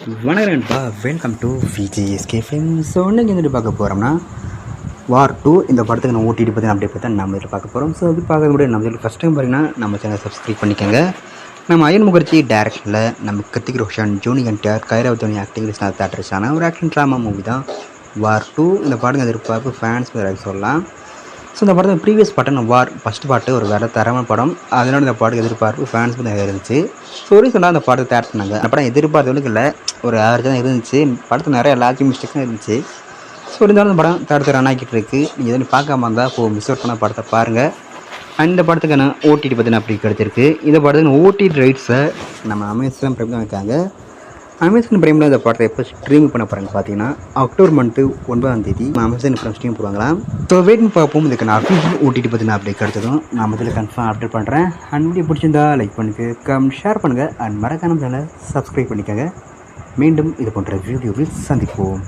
வணக்கம் நண்பா, welcome to VGSK films. So இன்றைக்கி வந்துட்டு பார்க்க போகிறோம்னா வார் 2 இந்த படத்துக்கு நான் ஓட்டிட்டு பற்றி அப்படியே பார்த்தா நம்ம இதில் பார்க்க போகிறோம். ஸோ அது பார்க்க முடியாது. நம்ம இதில் ஃபஸ்ட் டைம் பார்த்தீங்கன்னா நம்ம சேனல் சப்ஸ்கிரைப் பண்ணிக்கோங்க. நம்ம அயன் முகர்ஜி டேரக்ஷனில் நம்ம கிருத்திக் ரோஷன், ஜூனி என்டிஆர், கைரவ் தோனி ஆக்டிங் தேட்டர்ஸான ஒரு ஆக்ஷன் ட்ராமா மூவி தான் வார் 2. இந்த படத்துக்கு எதிர்பார்ப்பு ஃபேன்ஸ் சொல்லலாம். ஸோ இந்த படத்தில் ப்ரீவியஸ் பாட்டு வார் ஃபஸ்ட் பாட்டு ஒரு வேறு தரமான படம். அதனால இந்த பாட்டுக்கு எதிர்பார்ப்பு ஃபேன்ஸ் நிறைய இருந்துச்சு. ஸோ ரீசெண்டாக அந்த பாட்டு தேட் பண்ணாங்க. அந்த படம் எதிர்பார்த்தவளுக்கு இல்லை, ஒரு ஆவரேஜ் தான் இருந்துச்சு. படத்தில் நிறைய லாஜிக் மிஸ்டேக்ஸும் இருந்துச்சு. ஸோ இருந்தாலும் இந்த படம் தடுத்து ரன் ஆகிட்டு இருக்குது. நீங்கள் எதுவும் பார்க்காம இருந்தால் மிஸ் அவுட் பண்ண படத்தை பாருங்கள். அந்த படத்துக்கான ஓடிடி பார்த்தீங்கன்னா அப்படி கிடச்சிருக்கு. இந்த படத்துக்கு ஓடிடி ரைட்ஸை நம்ம அமேசான் பிரைம் தான் வைக்காங்க. அமேசான் பிரைமில் இந்த படத்தை எப்போ ஸ்ட்ரீம் பண்ண போகிறாங்க பார்த்தீங்கன்னா அக்டோபர் மந்த்து 9ஆம் அமேசான் பிரைம் ஸ்ட்ரீம் போடுவாங்களாம். ஸோ வெயிட் பார்ப்போம். இதுக்கு நான் அஃபிஷியல் ஓடிடி பார்த்தீங்கன்னா அப்படி கிடச்சதும் நான் இதில் கன்ஃபார்ம் அப்டேட் பண்ணுறேன். அண்ட் வீடியோ பிடிச்சிருந்தா லைக் பண்ணுங்கள், ஷேர் பண்ணுங்கள், அண்ட் மறக்காம சேனலை சப்ஸ்கிரைப் பண்ணிக்கோங்க. மீண்டும் இது போன்ற வீடியோவில் சந்திப்போம்.